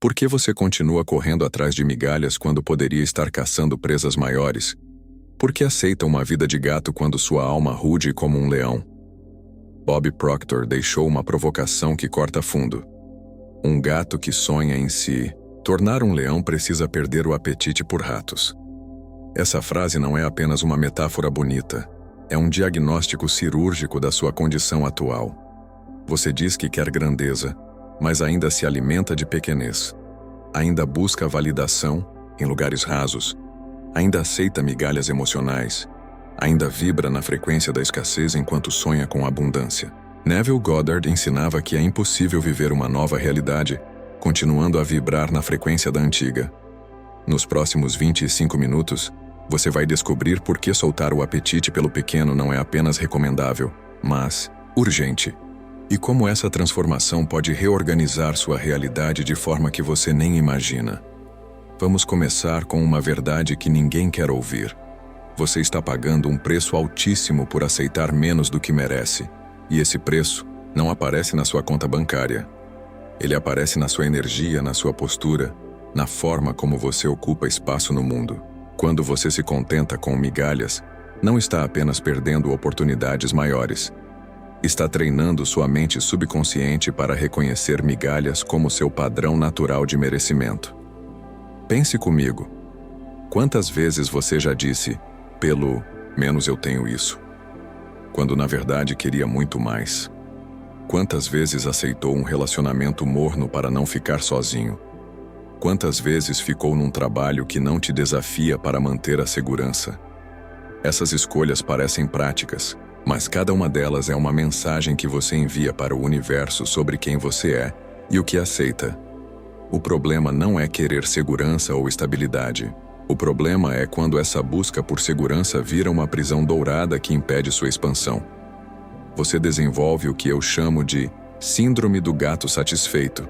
Por que você continua correndo atrás de migalhas quando poderia estar caçando presas maiores? Por que aceita uma vida de gato quando sua alma ruge como um leão? Bob Proctor deixou uma provocação que corta fundo. Um gato que sonha em se tornar um leão precisa perder o apetite por ratos. Essa frase não é apenas uma metáfora bonita, é um diagnóstico cirúrgico da sua condição atual. Você diz que quer grandeza, mas ainda se alimenta de pequenez. Ainda busca validação em lugares rasos. Ainda aceita migalhas emocionais. Ainda vibra na frequência da escassez enquanto sonha com abundância. Neville Goddard ensinava que é impossível viver uma nova realidade continuando a vibrar na frequência da antiga. Nos próximos 25 minutos, você vai descobrir por que soltar o apetite pelo pequeno não é apenas recomendável, mas urgente. E como essa transformação pode reorganizar sua realidade de forma que você nem imagina. Vamos começar com uma verdade que ninguém quer ouvir. Você está pagando um preço altíssimo por aceitar menos do que merece. E esse preço não aparece na sua conta bancária. Ele aparece na sua energia, na sua postura, na forma como você ocupa espaço no mundo. Quando você se contenta com migalhas, não está apenas perdendo oportunidades maiores. Está treinando sua mente subconsciente para reconhecer migalhas como seu padrão natural de merecimento. Pense comigo. Quantas vezes você já disse, pelo menos eu tenho isso, quando na verdade queria muito mais? Quantas vezes aceitou um relacionamento morno para não ficar sozinho? Quantas vezes ficou num trabalho que não te desafia para manter a segurança? Essas escolhas parecem práticas, mas cada uma delas é uma mensagem que você envia para o universo sobre quem você é e o que aceita. O problema não é querer segurança ou estabilidade. O problema é quando essa busca por segurança vira uma prisão dourada que impede sua expansão. Você desenvolve o que eu chamo de síndrome do gato satisfeito.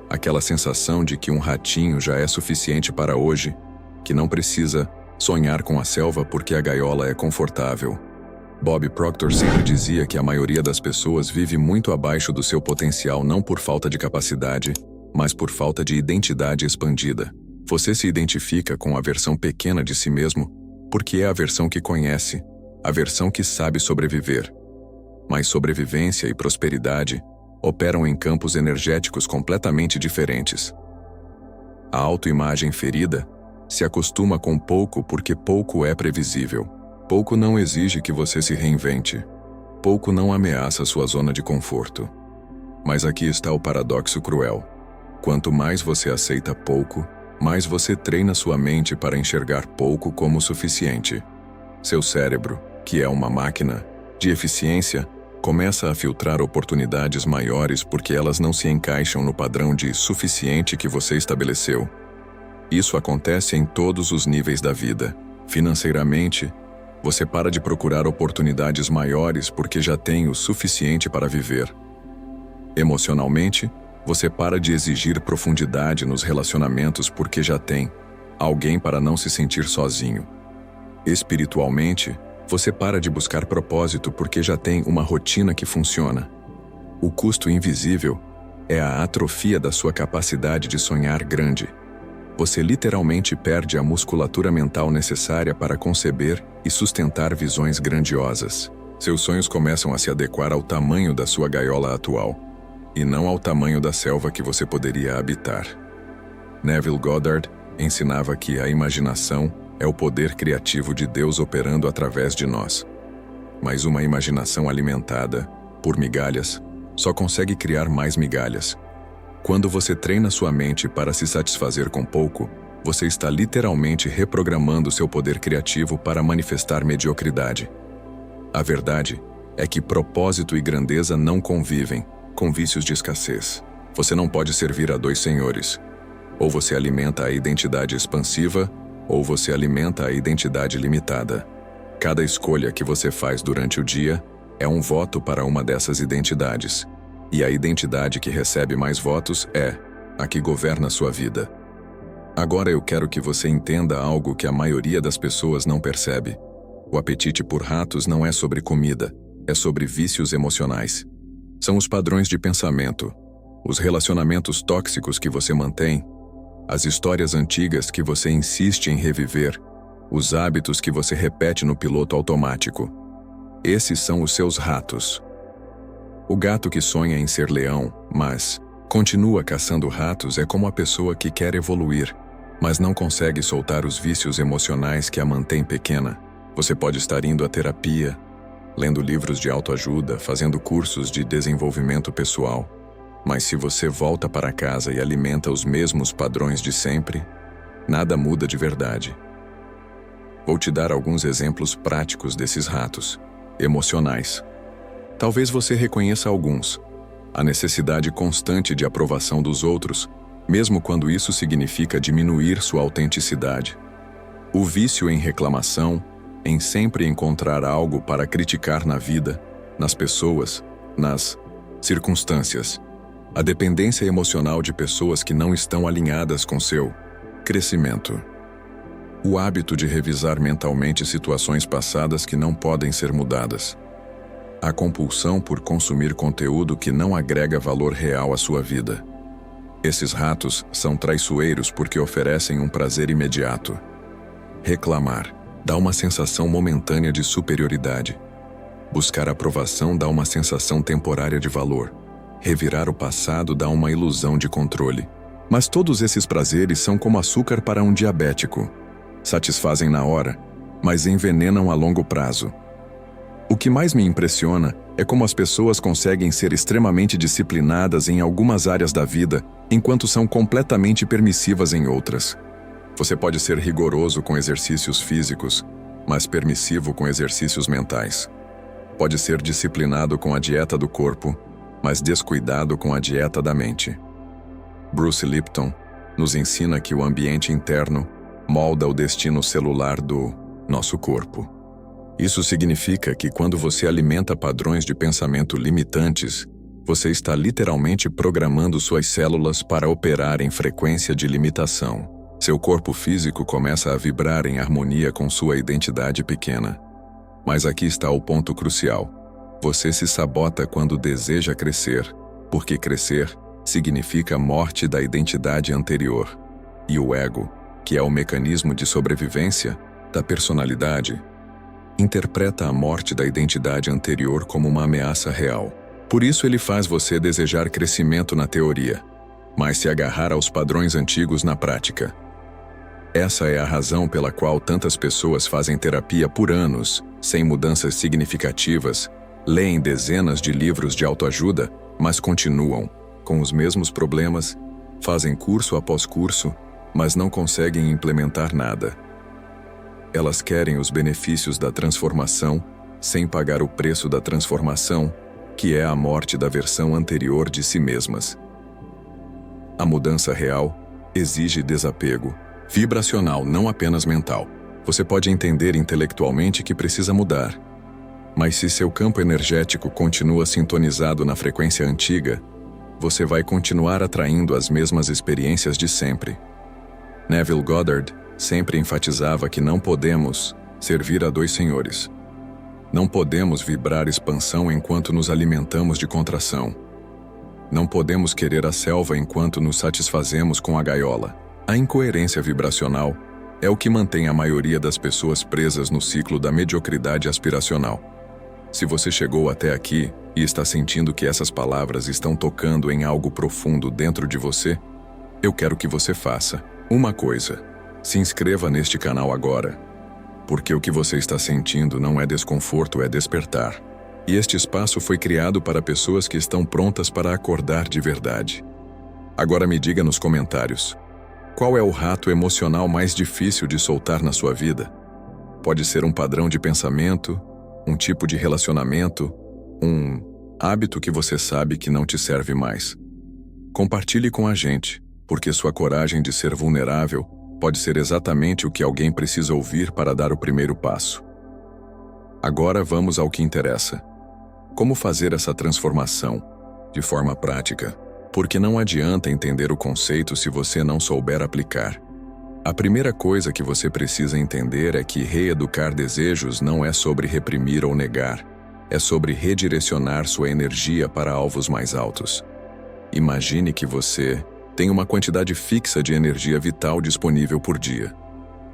Aquela sensação de que um ratinho já é suficiente para hoje, que não precisa sonhar com a selva porque a gaiola é confortável. Bob Proctor sempre dizia que a maioria das pessoas vive muito abaixo do seu potencial não por falta de capacidade, mas por falta de identidade expandida. Você se identifica com a versão pequena de si mesmo porque é a versão que conhece, a versão que sabe sobreviver. Mas sobrevivência e prosperidade operam em campos energéticos completamente diferentes. A autoimagem ferida se acostuma com pouco porque pouco é previsível. Pouco não exige que você se reinvente. Pouco não ameaça sua zona de conforto. Mas aqui está o paradoxo cruel. Quanto mais você aceita pouco, mais você treina sua mente para enxergar pouco como suficiente. Seu cérebro, que é uma máquina de eficiência, começa a filtrar oportunidades maiores porque elas não se encaixam no padrão de suficiente que você estabeleceu. Isso acontece em todos os níveis da vida. Financeiramente, você para de procurar oportunidades maiores porque já tem o suficiente para viver. Emocionalmente, você para de exigir profundidade nos relacionamentos porque já tem alguém para não se sentir sozinho. Espiritualmente, você para de buscar propósito porque já tem uma rotina que funciona. O custo invisível é a atrofia da sua capacidade de sonhar grande. Você literalmente perde a musculatura mental necessária para conceber e sustentar visões grandiosas. Seus sonhos começam a se adequar ao tamanho da sua gaiola atual, e não ao tamanho da selva que você poderia habitar. Neville Goddard ensinava que a imaginação é o poder criativo de Deus operando através de nós. Mas uma imaginação alimentada por migalhas só consegue criar mais migalhas. Quando você treina sua mente para se satisfazer com pouco, você está literalmente reprogramando seu poder criativo para manifestar mediocridade. A verdade é que propósito e grandeza não convivem com vícios de escassez. Você não pode servir a dois senhores. Ou você alimenta a identidade expansiva, ou você alimenta a identidade limitada. Cada escolha que você faz durante o dia é um voto para uma dessas identidades. E a identidade que recebe mais votos é a que governa sua vida. Agora eu quero que você entenda algo que a maioria das pessoas não percebe. O apetite por ratos não é sobre comida, é sobre vícios emocionais. São os padrões de pensamento, os relacionamentos tóxicos que você mantém, as histórias antigas que você insiste em reviver, os hábitos que você repete no piloto automático. Esses são os seus ratos. O gato que sonha em ser leão, mas continua caçando ratos, é como a pessoa que quer evoluir, mas não consegue soltar os vícios emocionais que a mantêm pequena. Você pode estar indo à terapia, lendo livros de autoajuda, fazendo cursos de desenvolvimento pessoal, mas se você volta para casa e alimenta os mesmos padrões de sempre, nada muda de verdade. Vou te dar alguns exemplos práticos desses ratos emocionais. Talvez você reconheça alguns. A necessidade constante de aprovação dos outros, mesmo quando isso significa diminuir sua autenticidade. O vício em reclamação, em sempre encontrar algo para criticar na vida, nas pessoas, nas circunstâncias. A dependência emocional de pessoas que não estão alinhadas com seu crescimento. O hábito de revisar mentalmente situações passadas que não podem ser mudadas. A compulsão por consumir conteúdo que não agrega valor real à sua vida. Esses ratos são traiçoeiros porque oferecem um prazer imediato. Reclamar dá uma sensação momentânea de superioridade. Buscar aprovação dá uma sensação temporária de valor. Revirar o passado dá uma ilusão de controle. Mas todos esses prazeres são como açúcar para um diabético. Satisfazem na hora, mas envenenam a longo prazo. O que mais me impressiona é como as pessoas conseguem ser extremamente disciplinadas em algumas áreas da vida, enquanto são completamente permissivas em outras. Você pode ser rigoroso com exercícios físicos, mas permissivo com exercícios mentais. Pode ser disciplinado com a dieta do corpo, mas descuidado com a dieta da mente. Bruce Lipton nos ensina que o ambiente interno molda o destino celular do nosso corpo. Isso significa que quando você alimenta padrões de pensamento limitantes, você está literalmente programando suas células para operar em frequência de limitação. Seu corpo físico começa a vibrar em harmonia com sua identidade pequena. Mas aqui está o ponto crucial. Você se sabota quando deseja crescer, porque crescer significa morte da identidade anterior. E o ego, que é o mecanismo de sobrevivência da personalidade, interpreta a morte da identidade anterior como uma ameaça real. Por isso ele faz você desejar crescimento na teoria, mas se agarrar aos padrões antigos na prática. Essa é a razão pela qual tantas pessoas fazem terapia por anos, sem mudanças significativas, leem dezenas de livros de autoajuda, mas continuam com os mesmos problemas, fazem curso após curso, mas não conseguem implementar nada. Elas querem os benefícios da transformação, sem pagar o preço da transformação, que é a morte da versão anterior de si mesmas. A mudança real exige desapego, vibracional, não apenas mental. Você pode entender intelectualmente que precisa mudar, mas se seu campo energético continua sintonizado na frequência antiga, você vai continuar atraindo as mesmas experiências de sempre. Neville Goddard sempre enfatizava que não podemos servir a dois senhores. Não podemos vibrar expansão enquanto nos alimentamos de contração. Não podemos querer a selva enquanto nos satisfazemos com a gaiola. A incoerência vibracional é o que mantém a maioria das pessoas presas no ciclo da mediocridade aspiracional. Se você chegou até aqui e está sentindo que essas palavras estão tocando em algo profundo dentro de você, eu quero que você faça uma coisa. Se inscreva neste canal agora, porque o que você está sentindo não é desconforto, é despertar. E este espaço foi criado para pessoas que estão prontas para acordar de verdade. Agora me diga nos comentários, qual é o rato emocional mais difícil de soltar na sua vida? Pode ser um padrão de pensamento, um tipo de relacionamento, um hábito que você sabe que não te serve mais. Compartilhe com a gente, porque sua coragem de ser vulnerável pode ser exatamente o que alguém precisa ouvir para dar o primeiro passo. Agora vamos ao que interessa. Como fazer essa transformação de forma prática? Porque não adianta entender o conceito se você não souber aplicar. A primeira coisa que você precisa entender é que reeducar desejos não é sobre reprimir ou negar, é sobre redirecionar sua energia para alvos mais altos. Imagine que você tem uma quantidade fixa de energia vital disponível por dia.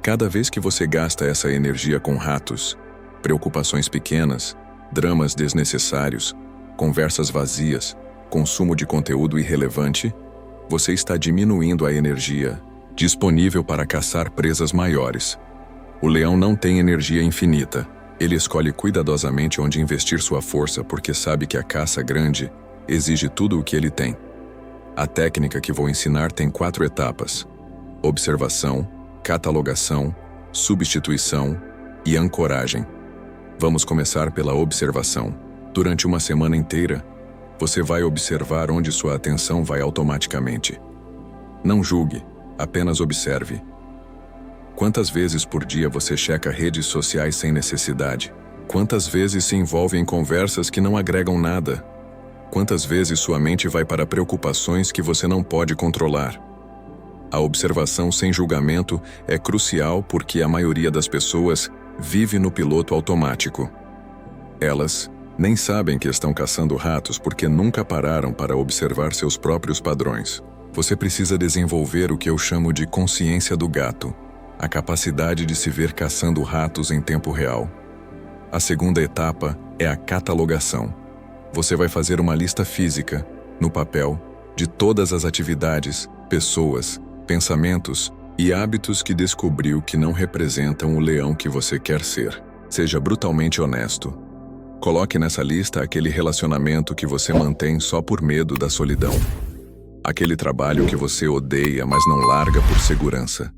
Cada vez que você gasta essa energia com ratos, preocupações pequenas, dramas desnecessários, conversas vazias, consumo de conteúdo irrelevante, você está diminuindo a energia disponível para caçar presas maiores. O leão não tem energia infinita. Ele escolhe cuidadosamente onde investir sua força porque sabe que a caça grande exige tudo o que ele tem. A técnica que vou ensinar tem 4 etapas: observação, catalogação, substituição e ancoragem. Vamos começar pela observação. Durante uma semana inteira, você vai observar onde sua atenção vai automaticamente. Não julgue, apenas observe. Quantas vezes por dia você checa redes sociais sem necessidade? Quantas vezes se envolve em conversas que não agregam nada? Quantas vezes sua mente vai para preocupações que você não pode controlar? A observação sem julgamento é crucial porque a maioria das pessoas vive no piloto automático. Elas nem sabem que estão caçando ratos porque nunca pararam para observar seus próprios padrões. Você precisa desenvolver o que eu chamo de consciência do gato, a capacidade de se ver caçando ratos em tempo real. A segunda etapa é a catalogação. Você vai fazer uma lista física, no papel, de todas as atividades, pessoas, pensamentos e hábitos que descobriu que não representam o leão que você quer ser. Seja brutalmente honesto. Coloque nessa lista aquele relacionamento que você mantém só por medo da solidão. Aquele trabalho que você odeia, mas não larga por segurança.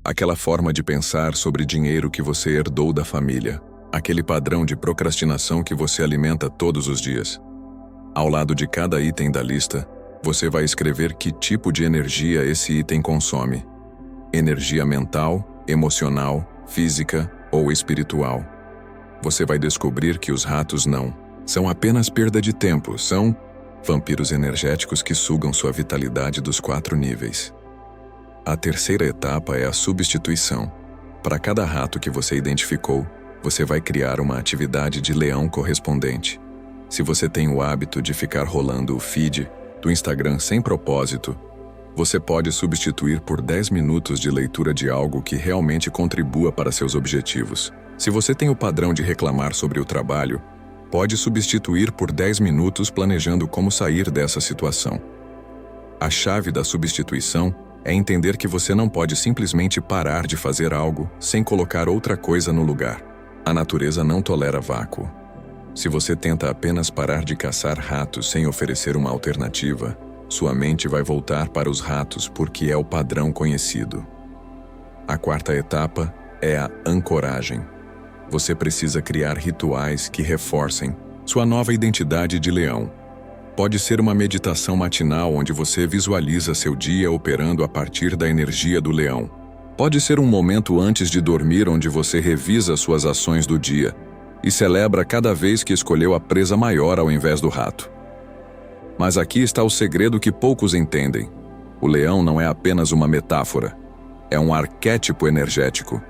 Aquela forma de pensar sobre dinheiro que você herdou da família. Aquele padrão de procrastinação que você alimenta todos os dias. Ao lado de cada item da lista, você vai escrever que tipo de energia esse item consome. Energia mental, emocional, física ou espiritual. Você vai descobrir que os ratos não são apenas perda de tempo, são vampiros energéticos que sugam sua vitalidade dos 4 níveis. A terceira etapa é a substituição. Para cada rato que você identificou, você vai criar uma atividade de leão correspondente. Se você tem o hábito de ficar rolando o feed do Instagram sem propósito, você pode substituir por 10 minutos de leitura de algo que realmente contribua para seus objetivos. Se você tem o padrão de reclamar sobre o trabalho, pode substituir por 10 minutos planejando como sair dessa situação. A chave da substituição é entender que você não pode simplesmente parar de fazer algo sem colocar outra coisa no lugar. A natureza não tolera vácuo. Se você tenta apenas parar de caçar ratos sem oferecer uma alternativa, sua mente vai voltar para os ratos porque é o padrão conhecido. A quarta etapa é a ancoragem. Você precisa criar rituais que reforcem sua nova identidade de leão. Pode ser uma meditação matinal onde você visualiza seu dia operando a partir da energia do leão. Pode ser um momento antes de dormir onde você revisa suas ações do dia e celebra cada vez que escolheu a presa maior ao invés do rato. Mas aqui está o segredo que poucos entendem. O leão não é apenas uma metáfora, é um arquétipo energético.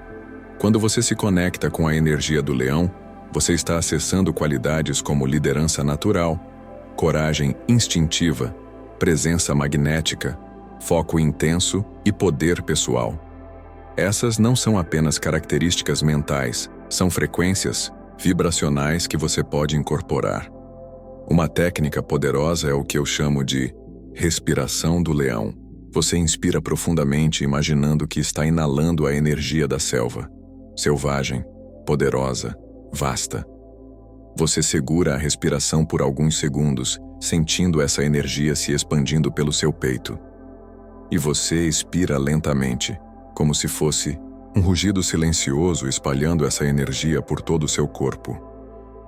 Quando você se conecta com a energia do leão, você está acessando qualidades como liderança natural, coragem instintiva, presença magnética, foco intenso e poder pessoal. Essas não são apenas características mentais, são frequências vibracionais que você pode incorporar. Uma técnica poderosa é o que eu chamo de respiração do leão. Você inspira profundamente imaginando que está inalando a energia da selva. Selvagem, poderosa, vasta. Você segura a respiração por alguns segundos, sentindo essa energia se expandindo pelo seu peito. E você expira lentamente, como se fosse um rugido silencioso espalhando essa energia por todo o seu corpo.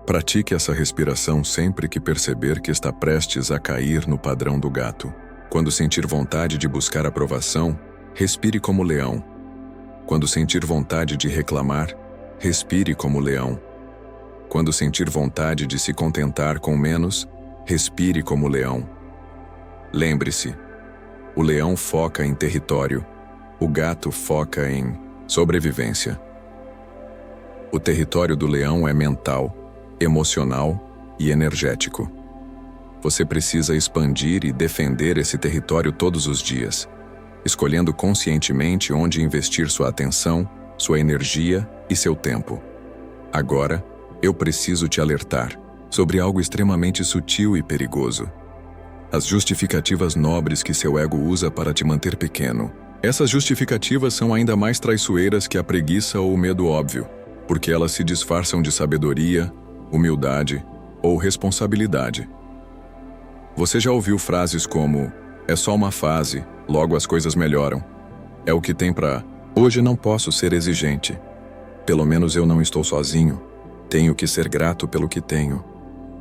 Pratique essa respiração sempre que perceber que está prestes a cair no padrão do gato. Quando sentir vontade de buscar aprovação, respire como leão. Quando sentir vontade de reclamar, respire como leão. Quando sentir vontade de se contentar com menos, respire como leão. Lembre-se, o leão foca em território, o gato foca em sobrevivência. O território do leão é mental, emocional e energético. Você precisa expandir e defender esse território todos os dias, escolhendo conscientemente onde investir sua atenção, sua energia e seu tempo. Agora, eu preciso te alertar sobre algo extremamente sutil e perigoso. As justificativas nobres que seu ego usa para te manter pequeno. Essas justificativas são ainda mais traiçoeiras que a preguiça ou o medo óbvio, porque elas se disfarçam de sabedoria, humildade ou responsabilidade. Você já ouviu frases como: é só uma fase, logo as coisas melhoram. É o que tem pra hoje não posso ser exigente. Pelo menos eu não estou sozinho. Tenho que ser grato pelo que tenho.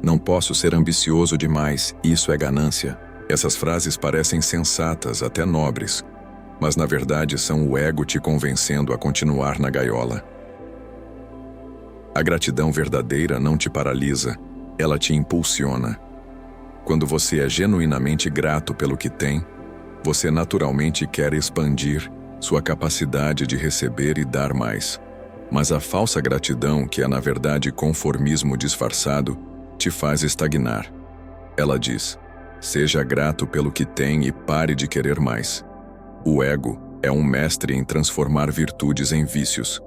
Não posso ser ambicioso demais, isso é ganância. Essas frases parecem sensatas, até nobres, mas na verdade são o ego te convencendo a continuar na gaiola. A gratidão verdadeira não te paralisa, ela te impulsiona. Quando você é genuinamente grato pelo que tem, você naturalmente quer expandir sua capacidade de receber e dar mais. Mas a falsa gratidão, que é na verdade conformismo disfarçado, te faz estagnar. Ela diz: seja grato pelo que tem e pare de querer mais. O ego é um mestre em transformar virtudes em vícios.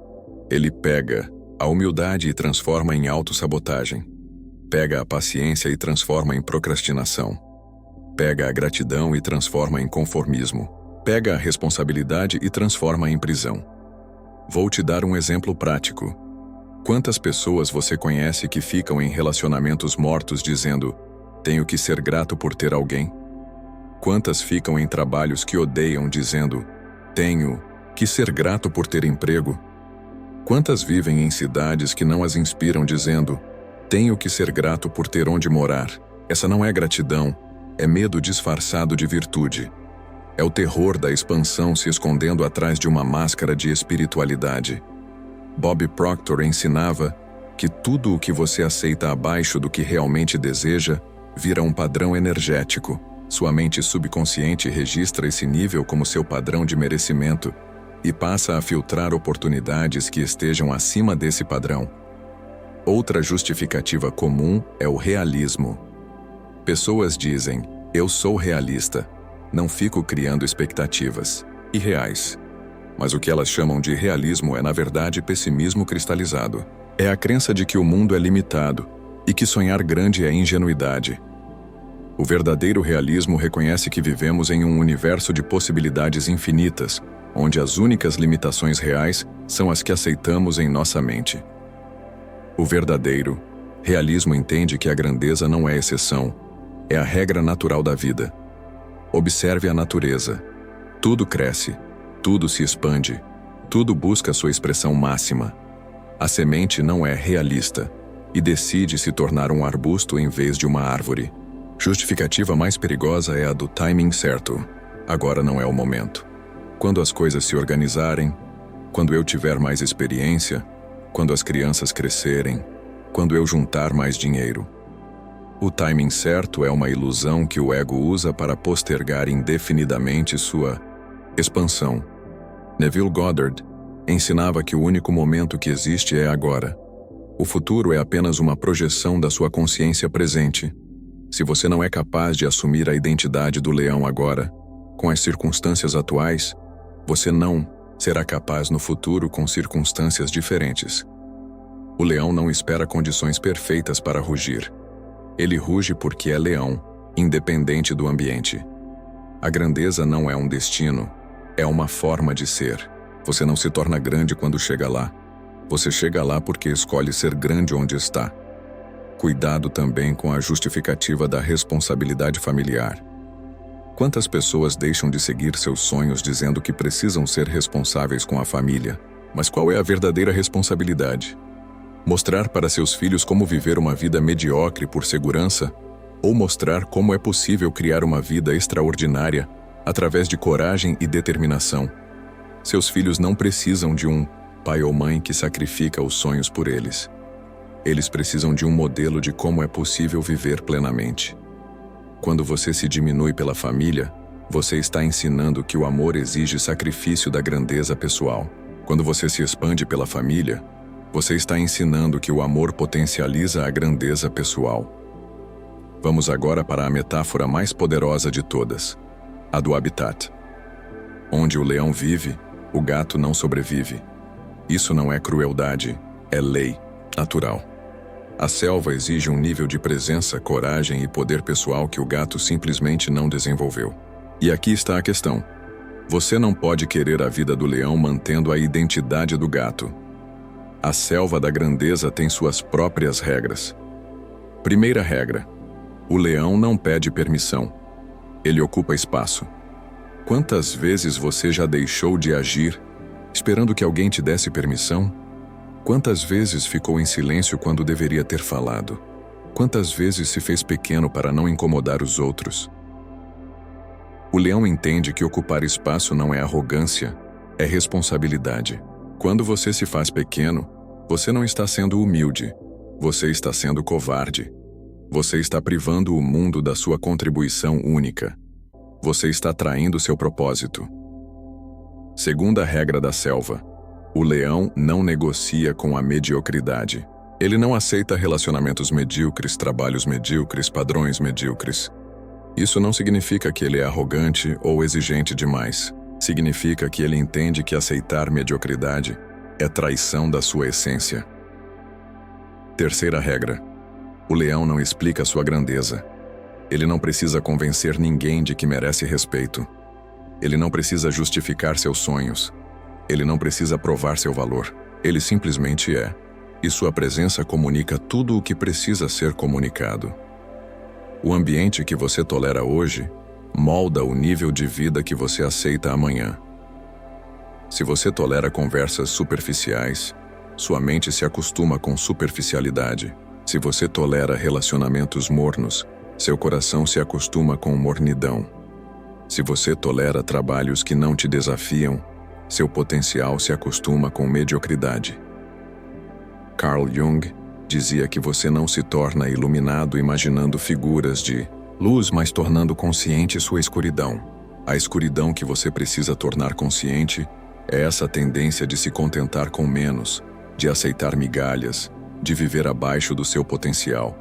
Ele pega a humildade e transforma em autossabotagem. Pega a paciência e transforma em procrastinação. Pega a gratidão e transforma em conformismo. Pega a responsabilidade e transforma em prisão. Vou te dar um exemplo prático. Quantas pessoas você conhece que ficam em relacionamentos mortos dizendo: tenho que ser grato por ter alguém? Quantas ficam em trabalhos que odeiam dizendo: tenho que ser grato por ter emprego? Quantas vivem em cidades que não as inspiram dizendo: tenho que ser grato por ter onde morar? Essa não é gratidão, é medo disfarçado de virtude. É o terror da expansão se escondendo atrás de uma máscara de espiritualidade. Bob Proctor ensinava que tudo o que você aceita abaixo do que realmente deseja vira um padrão energético. Sua mente subconsciente registra esse nível como seu padrão de merecimento e passa a filtrar oportunidades que estejam acima desse padrão. Outra justificativa comum é o realismo. Pessoas dizem: eu sou realista, não fico criando expectativas irreais. Mas o que elas chamam de realismo é, na verdade, pessimismo cristalizado. É a crença de que o mundo é limitado e que sonhar grande é ingenuidade. O verdadeiro realismo reconhece que vivemos em um universo de possibilidades infinitas, onde as únicas limitações reais são as que aceitamos em nossa mente. O verdadeiro realismo entende que a grandeza não é exceção, é a regra natural da vida. Observe a natureza. Tudo cresce, tudo se expande, tudo busca sua expressão máxima. A semente não é realista e decide se tornar um arbusto em vez de uma árvore. Justificativa mais perigosa é a do timing certo. Agora não é o momento. Quando as coisas se organizarem, quando eu tiver mais experiência, quando as crianças crescerem, quando eu juntar mais dinheiro. O timing certo é uma ilusão que o ego usa para postergar indefinidamente sua expansão. Neville Goddard ensinava que o único momento que existe é agora. O futuro é apenas uma projeção da sua consciência presente. Se você não é capaz de assumir a identidade do leão agora, com as circunstâncias atuais, você não será capaz no futuro com circunstâncias diferentes. O leão não espera condições perfeitas para rugir. Ele ruge porque é leão, independente do ambiente. A grandeza não é um destino, é uma forma de ser. Você não se torna grande quando chega lá. Você chega lá porque escolhe ser grande onde está. Cuidado também com a justificativa da responsabilidade familiar. Quantas pessoas deixam de seguir seus sonhos dizendo que precisam ser responsáveis com a família? Mas qual é a verdadeira responsabilidade? Mostrar para seus filhos como viver uma vida mediocre por segurança? Ou mostrar como é possível criar uma vida extraordinária através de coragem e determinação? Seus filhos não precisam de um pai ou mãe que sacrifica os sonhos por eles. Eles precisam de um modelo de como é possível viver plenamente. Quando você se diminui pela família, você está ensinando que o amor exige sacrifício da grandeza pessoal. Quando você se expande pela família, você está ensinando que o amor potencializa a grandeza pessoal. Vamos agora para a metáfora mais poderosa de todas, a do habitat. Onde o leão vive, o gato não sobrevive. Isso não é crueldade, é lei natural. A selva exige um nível de presença, coragem e poder pessoal que o gato simplesmente não desenvolveu. E aqui está a questão. Você não pode querer a vida do leão mantendo a identidade do gato. A selva da grandeza tem suas próprias regras. Primeira regra: o leão não pede permissão. Ele ocupa espaço. Quantas vezes você já deixou de agir, esperando que alguém te desse permissão? Quantas vezes ficou em silêncio quando deveria ter falado? Quantas vezes se fez pequeno para não incomodar os outros? O leão entende que ocupar espaço não é arrogância, é responsabilidade. Quando você se faz pequeno, você não está sendo humilde, você está sendo covarde. Você está privando o mundo da sua contribuição única. Você está traindo seu propósito. Segunda regra da selva: o leão não negocia com a mediocridade. Ele não aceita relacionamentos medíocres, trabalhos medíocres, padrões medíocres. Isso não significa que ele é arrogante ou exigente demais. Significa que ele entende que aceitar mediocridade é traição da sua essência. Terceira regra: o leão não explica sua grandeza. Ele não precisa convencer ninguém de que merece respeito. Ele não precisa justificar seus sonhos. Ele não precisa provar seu valor. Ele simplesmente é. E sua presença comunica tudo o que precisa ser comunicado. O ambiente que você tolera hoje molda o nível de vida que você aceita amanhã. Se você tolera conversas superficiais, sua mente se acostuma com superficialidade. Se você tolera relacionamentos mornos, seu coração se acostuma com mornidão. Se você tolera trabalhos que não te desafiam, seu potencial se acostuma com mediocridade. Carl Jung dizia que você não se torna iluminado imaginando figuras de luz, mas tornando consciente sua escuridão. A escuridão que você precisa tornar consciente é essa tendência de se contentar com menos, de aceitar migalhas, de viver abaixo do seu potencial.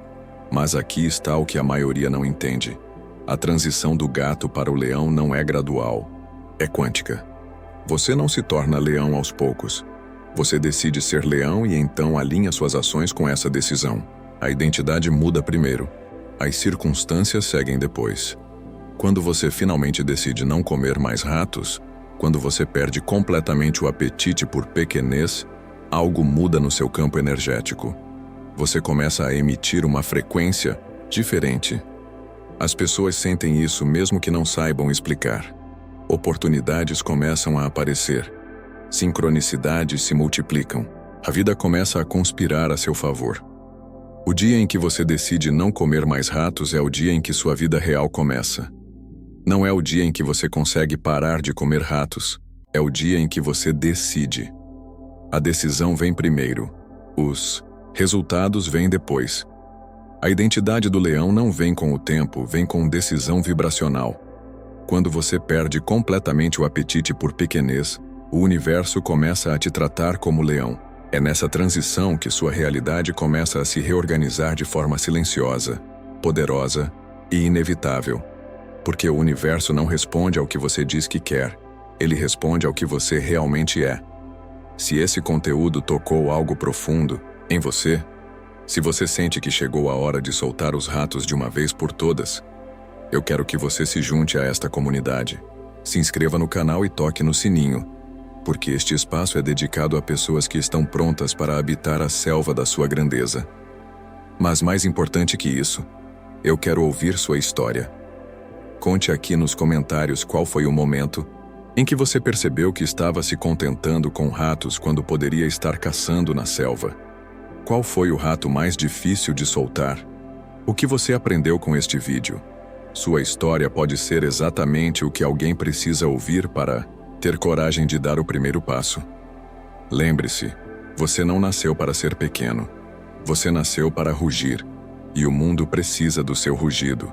Mas aqui está o que a maioria não entende. A transição do gato para o leão não é gradual, é quântica. Você não se torna leão aos poucos. Você decide ser leão e então alinha suas ações com essa decisão. A identidade muda primeiro. As circunstâncias seguem depois. Quando você finalmente decide não comer mais ratos, quando você perde completamente o apetite por pequenez, algo muda no seu campo energético. Você começa a emitir uma frequência diferente. As pessoas sentem isso mesmo que não saibam explicar. Oportunidades começam a aparecer. Sincronicidades se multiplicam. A vida começa a conspirar a seu favor. O dia em que você decide não comer mais ratos é o dia em que sua vida real começa. Não é o dia em que você consegue parar de comer ratos, é o dia em que você decide. A decisão vem primeiro. Os resultados vêm depois. A identidade do leão não vem com o tempo, vem com decisão vibracional. Quando você perde completamente o apetite por pequenez, o universo começa a te tratar como leão. É nessa transição que sua realidade começa a se reorganizar de forma silenciosa, poderosa e inevitável. Porque o universo não responde ao que você diz que quer, ele responde ao que você realmente é. Se esse conteúdo tocou algo profundo em você, se você sente que chegou a hora de soltar os ratos de uma vez por todas, eu quero que você se junte a esta comunidade. Se inscreva no canal e toque no sininho, porque este espaço é dedicado a pessoas que estão prontas para habitar a selva da sua grandeza. Mas mais importante que isso, eu quero ouvir sua história. Conte aqui nos comentários qual foi o momento em que você percebeu que estava se contentando com ratos quando poderia estar caçando na selva. Qual foi o rato mais difícil de soltar? O que você aprendeu com este vídeo? Sua história pode ser exatamente o que alguém precisa ouvir para ter coragem de dar o primeiro passo. Lembre-se, você não nasceu para ser pequeno. Você nasceu para rugir, e o mundo precisa do seu rugido.